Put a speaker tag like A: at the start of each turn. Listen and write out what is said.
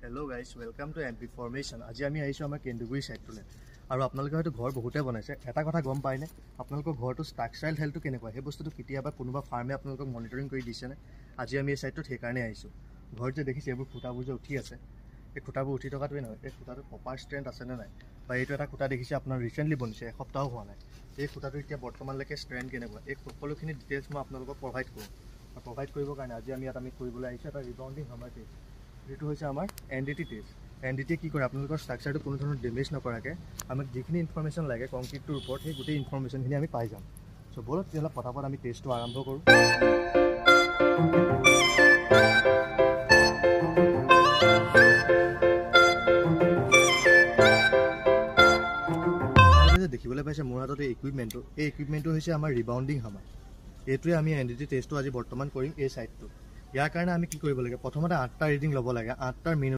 A: Hello guys, welcome to MP Formation. আজি আমি আহিছো আমাৰ কেন্দুগুৰি সাইটটোলে আৰু আপোনালোকে হয়তো ঘৰ বহুতে বনাইছে এটা কথা গম পাইনে আপোনালোকৰ ঘৰটো ষ্ট্ৰাকচাৰাল হেলথটো কেনেকুৱা হে বস্তুটো কেতিয়াবা কোনোবা ফাৰ্মে আপোনালোকক মনিটৰিং কৰি দিছে নে আজি আমি এই সাইটটোত সেইকাৰণে আহিছো ঘৰ যে দেখিছে এইবোৰ খুঁটাবোৰ যে উঠি আছে এই খুঁটাবোৰ উঠি থকাটোৱে নহয় এই খুঁটাটো প্ৰপাৰ ষ্ট্ৰেন্থ আছে নে নাই বা এইটো এটা খুঁটা দেখিছে আপোনাৰ ৰিসেন্টলি বনিছে এসপ্তাহ হোৱা নাই এই খুঁটাটো এতিয়া বৰ্তমানলৈকে ষ্ট্ৰেন্থ কেনেকুৱা এই সকলোখিনি ডিটেইলছ মই আপোনালোকক প্ৰভাইড কৰোঁ আৰু প্ৰভাইড কৰিবৰ কাৰণে আজি আমি কৰিবলৈ আহিছোঁ এটা ৰিবাউণ্ডিং হামাৰ টেষ্ট যেটো হৈছে আমাৰ এনডিটি টেষ্ট এনডিটি কি কৰে আপোনালোকৰ ষ্ট্ৰাকচাৰটো কোনো ধৰণৰ ডেমেজ নকৰাকৈ আমাক যিখিনি ইনফৰমেশ্যন লাগে কংক্ৰিটটোৰ ওপৰত সেই গোটেই ইনফৰমেশ্যনখিনি আমি পাই যাম চ' বলক তেতিয়াহ'লে পটাপট আমি টেষ্টটো আৰম্ভ কৰোঁ দেখিবলৈ পাইছে মোৰ হাতত এই ইকুইপমেণ্টটো হৈছে আমাৰ ৰিবাউণ্ডিং হামাৰ এইটোৱে আমি এনডিটি টেষ্টটো আজি বৰ্তমান কৰিম এই সাইটটো ইয়াৰ কাৰণে আমি কি কৰিব লাগে প্ৰথমতে 8টা ৰিডিং ল'ব লাগে 8টাৰ